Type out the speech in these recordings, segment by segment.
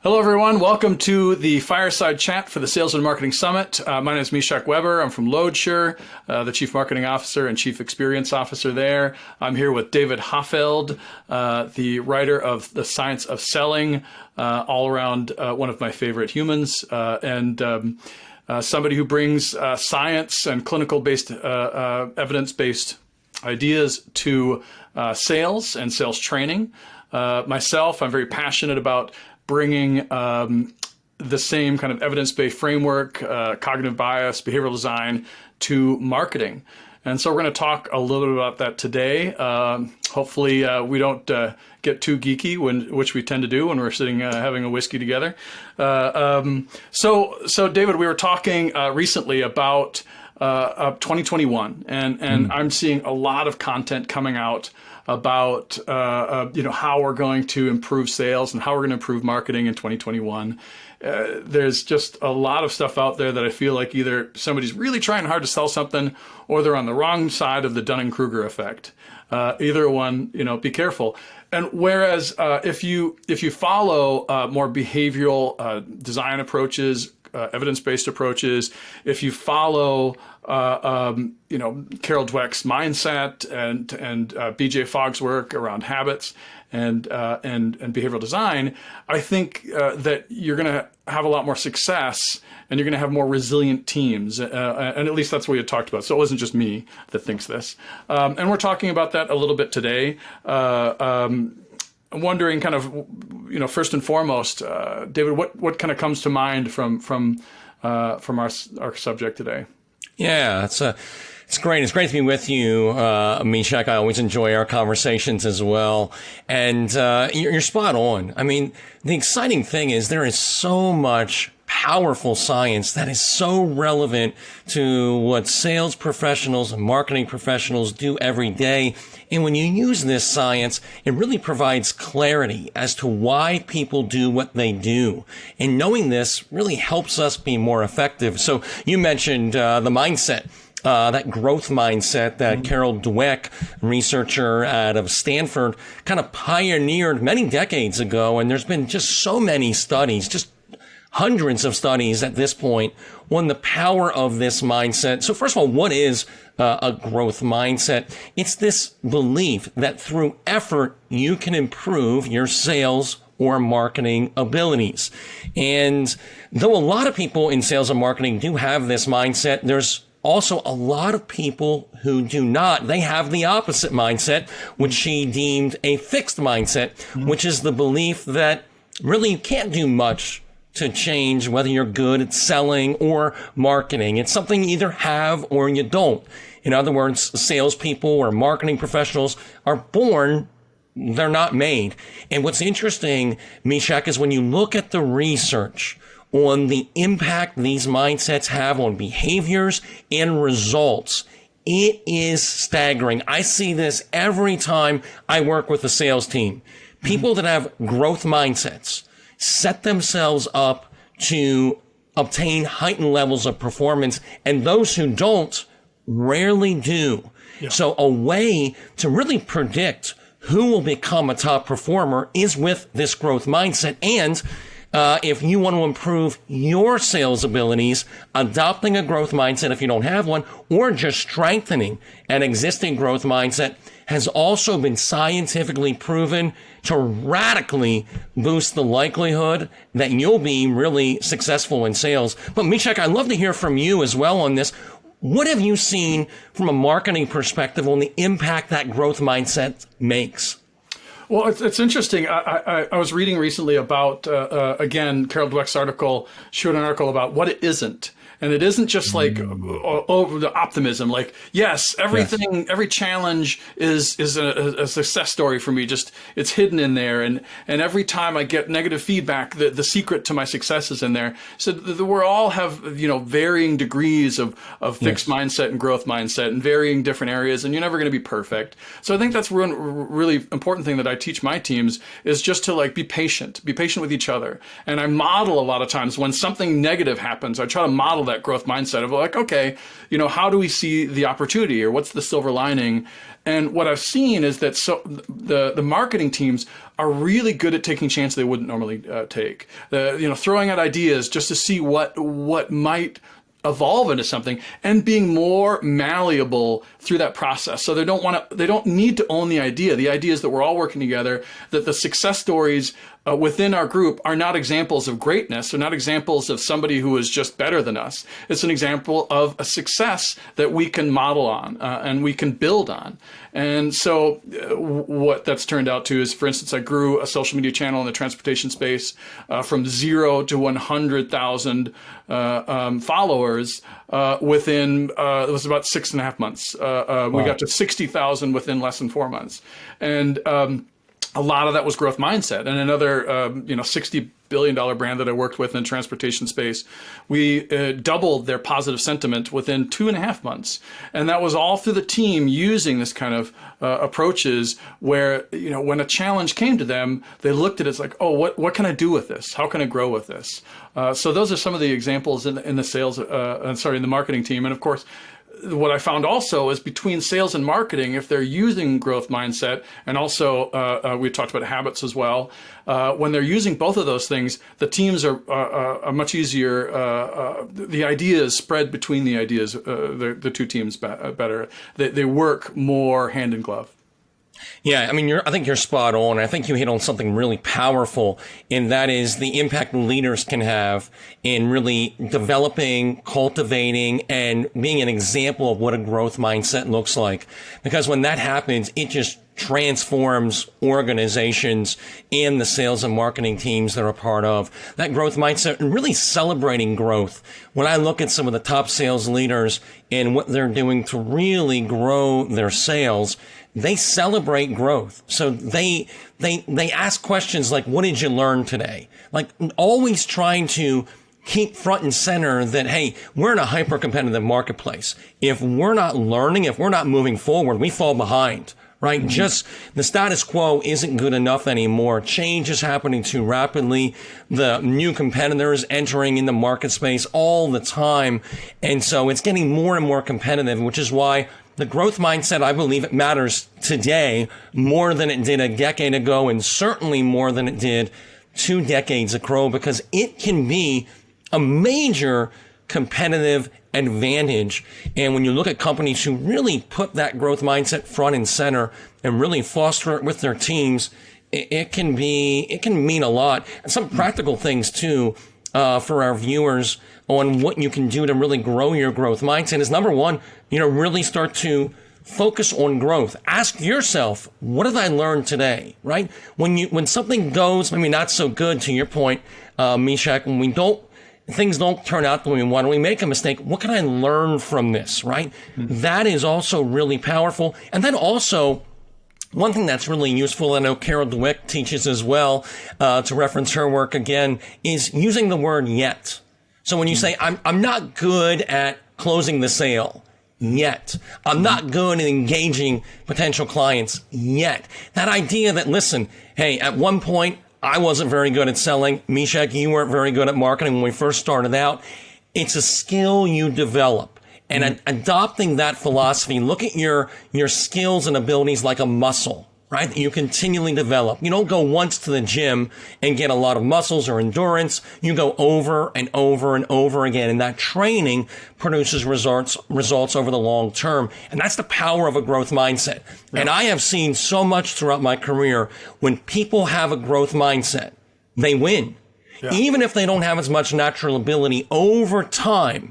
Hello, everyone. Welcome to the Fireside Chat for the Sales and Marketing Summit. My name is Mishak Weber. I'm from Loadsure, the Chief Marketing Officer and Chief Experience Officer there. I'm here with David Hoffeld, the writer of The Science of Selling, all around one of my favorite humans, and somebody who brings science and clinical-based, evidence-based ideas to sales and sales training. Myself, I'm very passionate about bringing the same kind of evidence-based framework, cognitive bias, behavioral design to marketing. And so we're going to talk a little bit about that today. Hopefully we don't get too geeky, which we tend to do when we're sitting having a whiskey together. So David, we were talking recently about 2021, and I'm seeing a lot of content coming out about how we're going to improve sales and how we're going to improve marketing in 2021. There's just a lot of stuff out there that I feel like either somebody's really trying hard to sell something or they're on the wrong side of the Dunning-Kruger effect. Either one, be careful. And whereas if you follow more behavioral design approaches, evidence-based approaches, if you follow Carol Dweck's mindset and B.J. Fogg's work around habits and behavioral design, I think that you're going to have a lot more success and you're going to have more resilient teams. And at least that's what we had talked about. So it wasn't just me that thinks this. And we're talking about that a little bit today. I'm wondering kind of, first and foremost, David, what kind of comes to mind from our subject today? Yeah, it's great. It's great to be with you, Mishak. I always enjoy our conversations as well. And you're spot on. I mean, the exciting thing is there is so much powerful science that is so relevant to what sales professionals and marketing professionals do every day. And when you use this science, it really provides clarity as to why people do what they do. And knowing this really helps us be more effective. So you mentioned the mindset. That growth mindset that Carol Dweck, researcher out of Stanford, kind of pioneered many decades ago. And there's been just so many studies, just hundreds of studies at this point on the power of this mindset. So first of all, what is a growth mindset? It's this belief that through effort, you can improve your sales or marketing abilities. And though a lot of people in sales and marketing do have this mindset, there's also a lot of people who do not. They have the opposite mindset, which she deemed a fixed mindset, which is the belief that really you can't do much to change whether you're good at selling or marketing. It's something you either have or you don't. In other words, salespeople or marketing professionals are born, they're not made. And what's interesting, Mishak, is when you look at the research on the impact these mindsets have on behaviors and results, it is staggering. I see this every time I work with a sales team. People that have growth mindsets set themselves up to obtain heightened levels of performance, and those who don't rarely do. Yeah. So a way to really predict who will become a top performer is with this growth mindset. And if you want to improve your sales abilities, adopting a growth mindset if you don't have one, or just strengthening an existing growth mindset has also been scientifically proven to radically boost the likelihood that you'll be really successful in sales. But Mishak, I'd love to hear from you as well on this. What have you seen from a marketing perspective on the impact that growth mindset makes? Well, it's interesting. I was reading recently about, again, Carol Dweck's article. She wrote an article about what it isn't. And it isn't just like over the optimism, like, yes, everything, every challenge is a success story for me. Just it's hidden in there. And every time I get negative feedback, the secret to my success is in there. So we all have, varying degrees of fixed mindset and growth mindset in varying different areas. And you're never going to be perfect. So I think that's one really important thing that I teach my teams is just to be patient with each other. And I model a lot of times when something negative happens, I try to model model that growth mindset of like, okay, how do we see the opportunity, or what's the silver lining? And what I've seen is that the marketing teams are really good at taking chances they wouldn't normally take. Throwing out ideas just to see what might evolve into something, and being more malleable through that process. So they don't need to own the idea. The idea is that we're all working together, that the success stories within our group are not examples of greatness. They're not examples of somebody who is just better than us. It's an example of a success that we can model on and we can build on. And so what that's turned out to is, for instance, I grew a social media channel in the transportation space from 0 to 100,000 followers within, it was about 6.5 months. We got to 60,000 within less than 4 months. And a lot of that was growth mindset. And another, $60 billion brand that I worked with in the transportation space, we doubled their positive sentiment within 2.5 months. And that was all through the team using this kind of approaches where, when a challenge came to them, they looked at it as like, oh, what can I do with this? How can I grow with this? So those are some of the examples in the marketing team. And of course, what I found also is between sales and marketing, if they're using growth mindset, and also we talked about habits as well, when they're using both of those things, the teams are much easier. The ideas spread between the ideas, the two teams better. They work more hand in glove. Yeah, I mean, I think you're spot on. I think you hit on something really powerful, and that is the impact leaders can have in really developing, cultivating, and being an example of what a growth mindset looks like. Because when that happens, it just transforms organizations and the sales and marketing teams that are part of that growth mindset, and really celebrating growth. When I look at some of the top sales leaders and what they're doing to really grow their sales, they celebrate growth. So they ask questions like, what did you learn today? Like, always trying to keep front and center that, hey, we're in a hyper competitive marketplace. If we're not learning, if we're not moving forward, we fall behind. Right? Mm-hmm. Just the status quo isn't good enough anymore. Change is happening too rapidly. The new competitors entering in the market space all the time. And so it's getting more and more competitive, which is why the growth mindset, I believe it matters today more than it did a decade ago, and certainly more than it did 2 decades ago, because it can be a major competitive advantage. And when you look at companies who really put that growth mindset front and center and really foster it with their teams, it can mean a lot. And some practical things too, for our viewers on what you can do to really grow your growth mindset is, number one, really start to focus on growth. Ask yourself, what did I learn today? Right? When something goes maybe not so good, to your point, Mishak, when things don't turn out the way we want, we make a mistake, what can I learn from this, right? Mm-hmm. That is also really powerful. And then also, one thing that's really useful, I know Carol Dweck teaches as well, to reference her work again, is using the word yet. So when you say, I'm not good at closing the sale yet, I'm not good at engaging potential clients yet, that idea that, listen, hey, at one point, I wasn't very good at selling. Mishak, you weren't very good at marketing when we first started out. It's a skill you develop. And adopting that philosophy, look at your skills and abilities like a muscle, right? That you continually develop. You don't go once to the gym and get a lot of muscles or endurance. You go over and over and over again. And that training produces results over the long term. And that's the power of a growth mindset. Yeah. And I have seen so much throughout my career, when people have a growth mindset, they win. Yeah. Even if they don't have as much natural ability over time.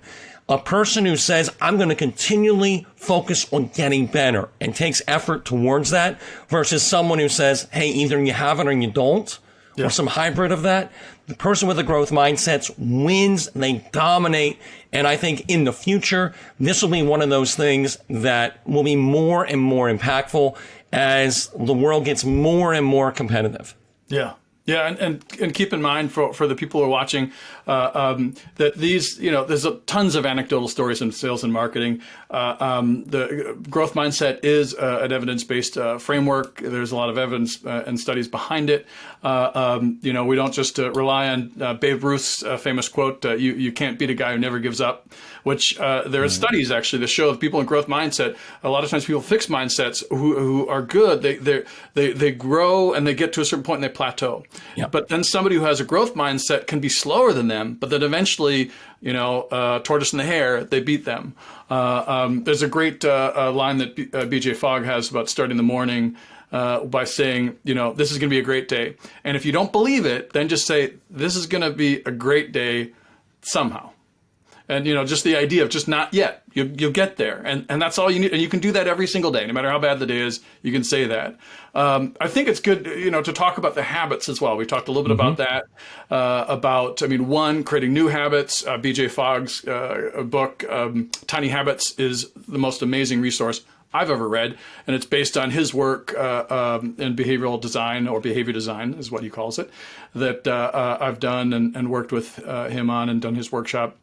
A person who says, I'm going to continually focus on getting better and takes effort towards that, versus someone who says, hey, either you have it or you don't, or some hybrid of that. The person with a growth mindset wins, they dominate. And I think in the future, this will be one of those things that will be more and more impactful as the world gets more and more competitive. Yeah. Yeah, and keep in mind for the people who are watching that these, there's tons of anecdotal stories in sales and marketing. The growth mindset is an evidence-based framework. There's a lot of evidence and studies behind it. We don't just rely on Babe Ruth's famous quote, "You can't beat a guy who never gives up," which there are studies actually that show that people in growth mindset, a lot of times people fixed mindsets who are good, they grow and they get to a certain point and they plateau. Yep. But then somebody who has a growth mindset can be slower than them, but then eventually, tortoise and the hare, they beat them. There's a great line that BJ Fogg has about starting the morning by saying, this is going to be a great day. And if you don't believe it, then just say, this is going to be a great day somehow. And, just the idea of just not yet, you'll get there. And that's all you need. And you can do that every single day. No matter how bad the day is, you can say that. I think it's good, to talk about the habits as well. We talked a little bit about that, creating new habits. BJ Fogg's book, Tiny Habits, is the most amazing resource I've ever read. And it's based on his work in behavioral design, or behavior design is what he calls it, that I've done and worked with him on and done his workshop,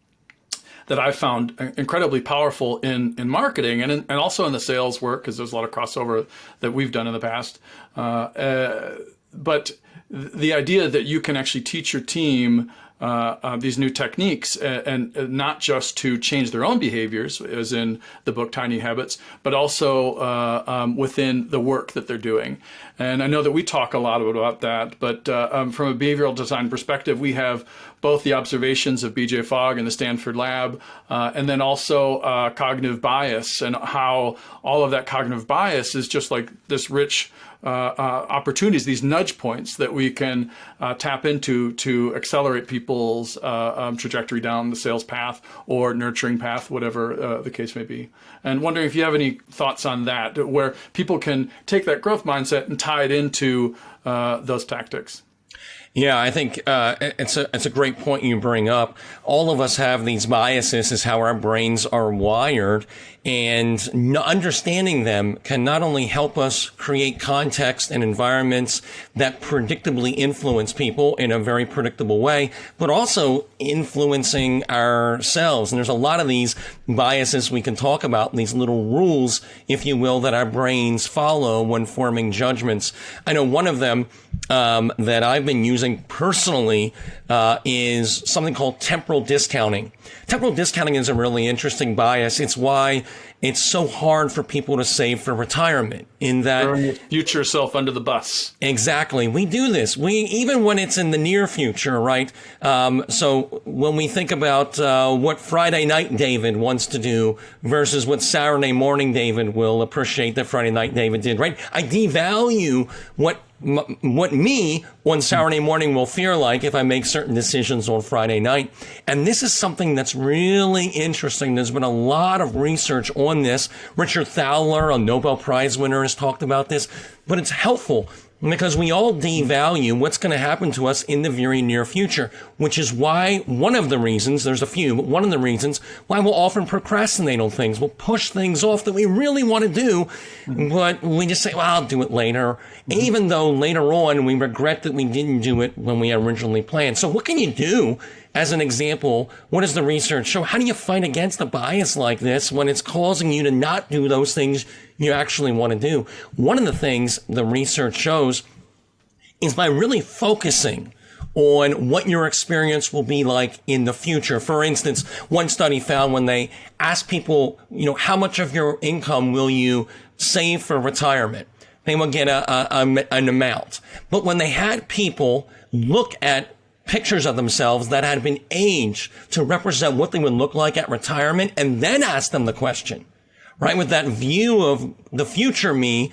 that I found incredibly powerful in marketing and also in the sales work, because there's a lot of crossover that we've done in the past. But the idea that you can actually teach your team these new techniques, and not just to change their own behaviors, as in the book Tiny Habits, but also within the work that they're doing. And I know that we talk a lot about that, but from a behavioral design perspective, we have both the observations of BJ Fogg and the Stanford lab, and then also cognitive bias, and how all of that cognitive bias is just like this rich opportunities, these nudge points that we can tap into to accelerate people's trajectory down the sales path or nurturing path, whatever the case may be. And wondering if you have any thoughts on that, where people can take that growth mindset and tie it into those tactics. Yeah, I think it's a great point you bring up. All of us have these biases, is how our brains are wired, and understanding them can not only help us create context and environments that predictably influence people in a very predictable way, but also influencing ourselves. And there's a lot of these biases we can talk about, these little rules, if you will, that our brains follow when forming judgments. I know one of them that I've been using personally is something called temporal discounting. Temporal discounting is a really interesting bias. It's why it's so hard for people to save for retirement, in that throwing your future self under the bus. Exactly. We do this. Even when it's in the near future, right? So when we think about what Friday night David wants to do versus what Saturday morning David will appreciate that Friday night David did, right? I devalue what me on Saturday morning will feel like if I make certain decisions on Friday night. And this is something that's really interesting. There's been a lot of research on this. Richard Thaler, a Nobel Prize winner, has talked about this, but it's helpful because we all devalue what's going to happen to us in the very near future, which is why one of the reasons, there's a few, but one of the reasons why we'll often procrastinate on things. We'll push things off that we really want to do, but we just say, well, I'll do it later, even though later on we regret that we didn't do it when we originally planned. So what can you do? As an example, what does the research show? How do you fight against a bias like this when it's causing you to not do those things you actually want to do? One of the things the research shows is by really focusing on what your experience will be like in the future. For instance, one study found when they asked people, how much of your income will you save for retirement? They would get an amount. But when they had people look at pictures of themselves that had been aged to represent what they would look like at retirement, and then ask them the question, right? With that view of the future me,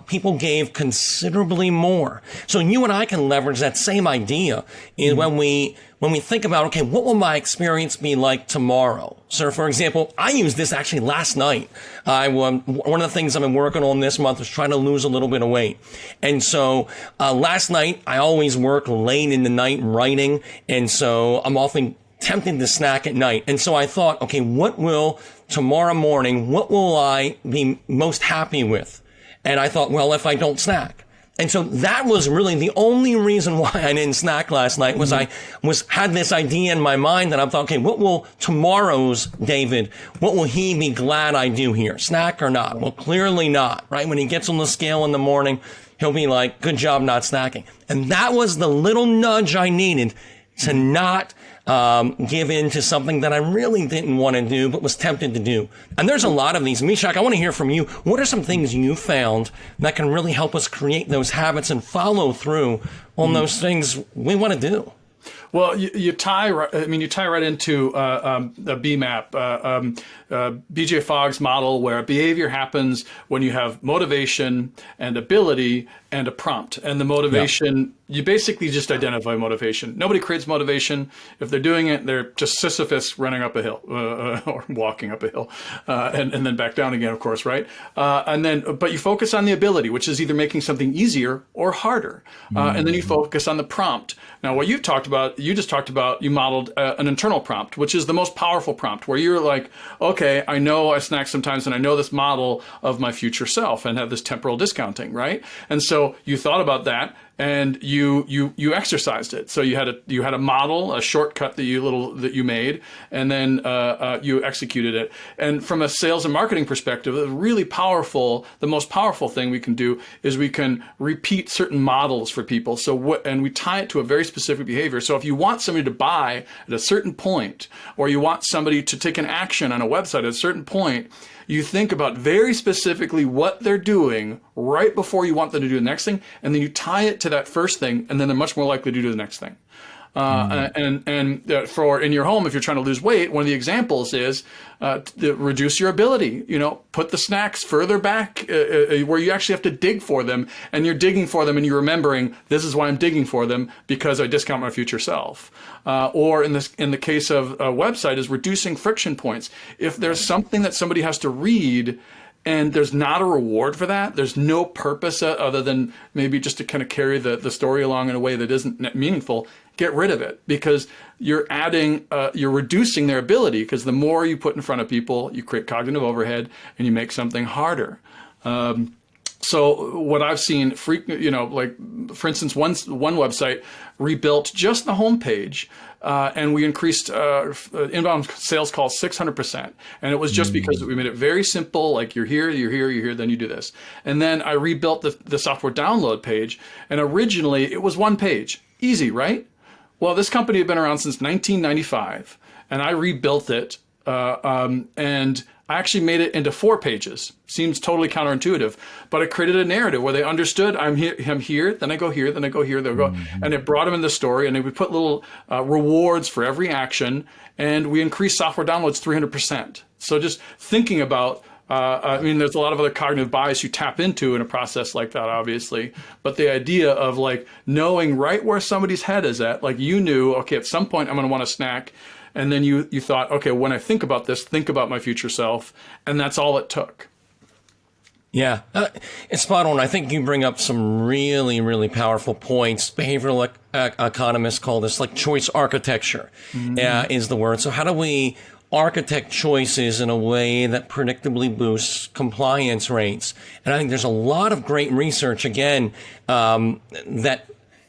people gave considerably more. So you and I can leverage that same idea in when we think about, okay, what will my experience be like tomorrow? So for example, I used this actually last night. One of the things I've been working on this month is trying to lose a little bit of weight. And so, last night, I always work late in the night writing. And so I'm often tempted to snack at night. And so I thought, okay, tomorrow morning, what will I be most happy with? And I thought, well, if I don't snack. And so that was really the only reason why I didn't snack last night was I had this idea in my mind that I'm thinking, what will tomorrow's David, what will he be glad I do here? Snack or not? Well, clearly not, right? When he gets on the scale in the morning, he'll be like, good job not snacking. And that was the little nudge I needed to not give in to something that I really didn't want to do, but was tempted to do. And there's a lot of these. Mishak, I want to hear from you. What are some things you found that can really help us create those habits and follow through on those things we want to do? Well, you tie right into a BMAP, BJ Fogg's model, where behavior happens when you have motivation and ability and a prompt. And the motivation, you basically just identify motivation. Nobody creates motivation. If they're doing it, they're just Sisyphus running up a hill or walking up a hill and then back down again, of course, right? But you focus on the ability, which is either making something easier or harder. And then you focus on the prompt. Now, what you modeled an internal prompt, which is the most powerful prompt, where you're like, okay, I know I snack sometimes and I know this model of my future self and have this temporal discounting, right? And so you thought about that and you exercised it. So you had a model, a shortcut that you made, and then you executed it. And from a sales and marketing perspective, the most powerful thing we can do is we can repeat certain models for people. And we tie it to a very specific behavior. So if you want somebody to buy at a certain point, or you want somebody to take an action on a website at a certain point, you think about very specifically what they're doing right before you want them to do the next thing, and then you tie it to that first thing, and then they're much more likely to do the next thing. For in your home, if you're trying to lose weight, one of the examples is reduce your ability. Put the snacks further back where you actually have to dig for them, and you're digging for them, and you're remembering this is why I'm digging for them, because I discount my future self. Or in the case of a website, is reducing friction points. If there's something that somebody has to read, and there's not a reward for that, there's no purpose other than maybe just to kind of carry the story along in a way that isn't meaningful, get rid of it, because you're reducing their ability, because the more you put in front of people, you create cognitive overhead and you make something harder. So what I've seen, for instance, one website rebuilt just the homepage, and we increased inbound sales calls 600%. And it was just because we made it very simple, like you're here, then you do this. And then I rebuilt the software download page, and originally it was one page. Easy, right? Well, this company had been around since 1995, and I rebuilt it, and I actually made it into 4 pages. Seems totally counterintuitive, but I created a narrative where they understood I'm here, then I go here, then I go here, they'll go, and it brought them in the story, and then we put little rewards for every action, and we increased software downloads 300%. So just thinking about, there's a lot of other cognitive bias you tap into in a process like that, obviously, but the idea of like knowing right where somebody's head is at, like you knew, okay, at some point I'm going to want a snack. And then you thought, okay, when I think about this, think about my future self. And that's all it took. Yeah, it's spot on. I think you bring up some really, really powerful points. Behavioral economists call this like choice architecture is the word. So how do we architect choices in a way that predictably boosts compliance rates? And I think there's a lot of great research, again, that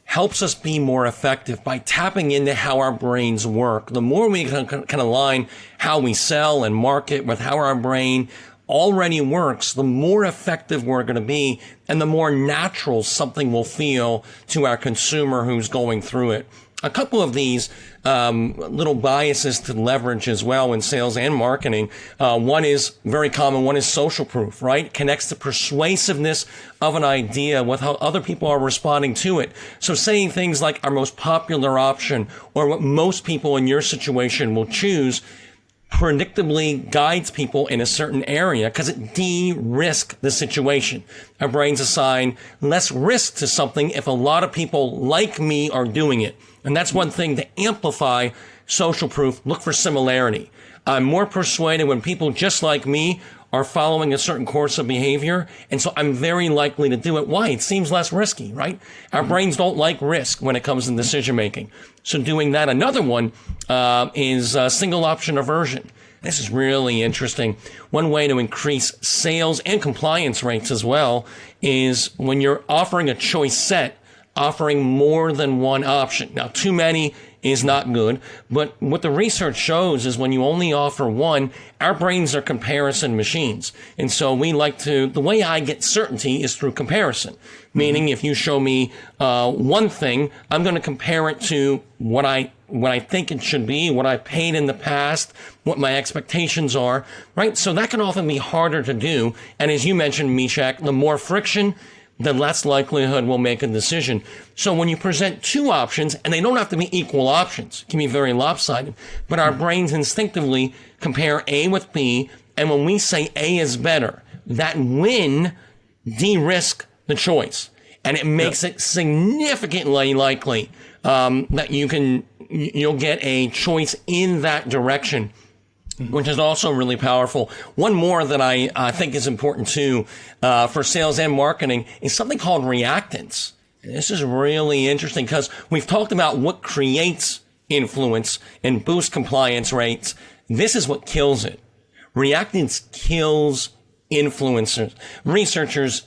helps us be more effective by tapping into how our brains work. The more we can align how we sell and market with how our brain already works, the more effective we're going to be and the more natural something will feel to our consumer who's going through it. A couple of these little biases to leverage as well in sales and marketing. One is very common. One is social proof, right? Connects the persuasiveness of an idea with how other people are responding to it. So saying things like our most popular option or what most people in your situation will choose predictably guides people in a certain area because it de-risks the situation. Our brains assign less risk to something if a lot of people like me are doing it. And that's one thing to amplify social proof. Look for similarity. I'm more persuaded when people just like me are following a certain course of behavior. And so I'm very likely to do it. Why? It seems less risky, right? Our brains don't like risk when it comes to decision making. So doing that. Another one is single option aversion. This is really interesting. One way to increase sales and compliance rates as well is when you're offering a choice set, offering more than one option. Now, too many is not good, but what the research shows is when you only offer one, our brains are comparison machines. And so we like to, the way I get certainty is through comparison. Meaning if you show me one thing, I'm going to compare it to what I think it should be, what I paid in the past, what my expectations are, right? So that can often be harder to do. And as you mentioned, Mishak, the more friction, the less likelihood we'll make a decision. So when you present two options, and they don't have to be equal options, it can be very lopsided, but our brains instinctively compare A with B, and when we say A is better, that win de-risk the choice. And it makes it significantly likely that you'll get a choice in that direction, which is also really powerful. One more that I think is important too for sales and marketing is something called reactance. And this is really interesting because we've talked about what creates influence and boosts compliance rates. This is what kills it. Reactance kills influencers. Researchers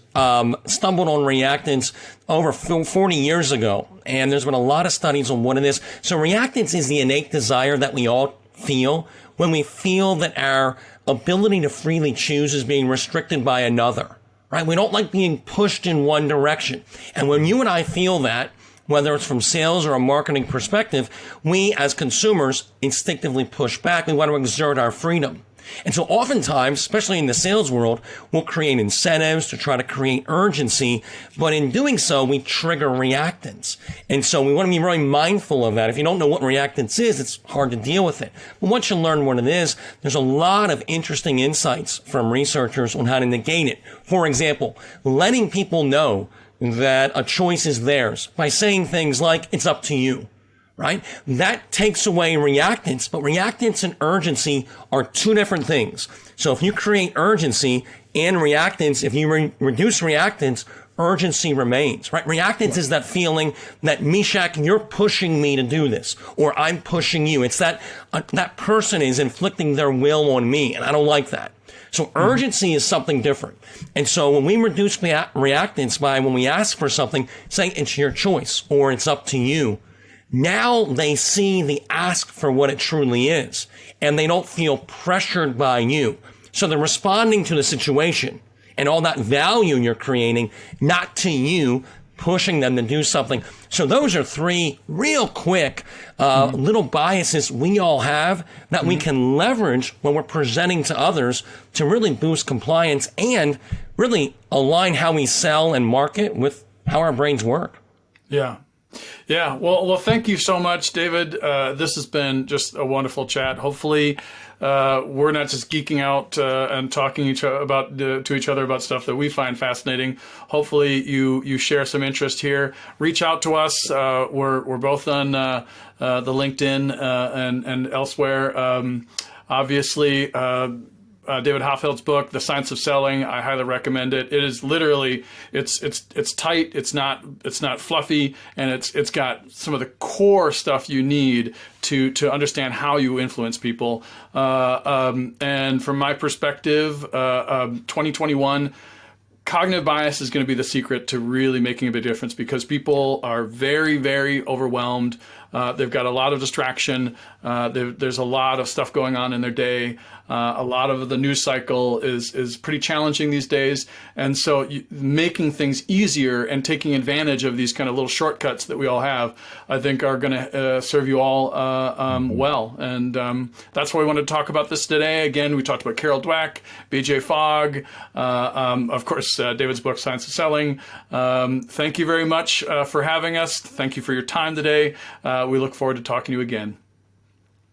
stumbled on reactance over 40 years ago, and there's been a lot of studies on what it is. So reactance is the innate desire that we all feel when we feel that our ability to freely choose is being restricted by another, right? We don't like being pushed in one direction. And when you and I feel that, whether it's from sales or a marketing perspective, we as consumers instinctively push back. We want to exert our freedom. And so oftentimes, especially in the sales world, we'll create incentives to try to create urgency. But in doing so, we trigger reactance. And so we want to be very mindful of that. If you don't know what reactance is, it's hard to deal with it. But once you learn what it is, there's a lot of interesting insights from researchers on how to negate it. For example, letting people know that a choice is theirs by saying things like, it's up to you. Right? That takes away reactance, but reactance and urgency are two different things. So if you create urgency and reactance, if you reduce reactance, urgency remains, right? Reactance is that feeling that, Mishak, you're pushing me to do this, or I'm pushing you. It's that that person is inflicting their will on me, and I don't like that. So urgency is something different. And so when we reduce reactance by when we ask for something, saying it's your choice or it's up to you, now they see the ask for what it truly is, and they don't feel pressured by you. So they're responding to the situation and all that value you're creating, not to you pushing them to do something. So those are three real quick little biases we all have that we can leverage when we're presenting to others to really boost compliance and really align how we sell and market with how our brains work. Yeah. Yeah. Well, thank you so much, David. This has been just a wonderful chat. Hopefully, we're not just geeking out and talking to each other about stuff that we find fascinating. Hopefully, you share some interest here. Reach out to us. We're both on the LinkedIn and elsewhere. Obviously, David Hoffeld's book, The Science of Selling, I highly recommend it. It is literally, it's tight, it's not fluffy, and it's got some of the core stuff you need to understand how you influence people. And from my perspective, 2021, cognitive bias is going to be the secret to really making a big difference because people are very, very overwhelmed. They've got a lot of distraction. There's a lot of stuff going on in their day. A lot of the news cycle is pretty challenging these days. And so making things easier and taking advantage of these kind of little shortcuts that we all have, I think are going to serve you all well. And that's why we wanted to talk about this today. Again, we talked about Carol Dweck, BJ Fogg, of course, David's book, Science of Selling. Thank you very much for having us. Thank you for your time today. We look forward to talking to you again.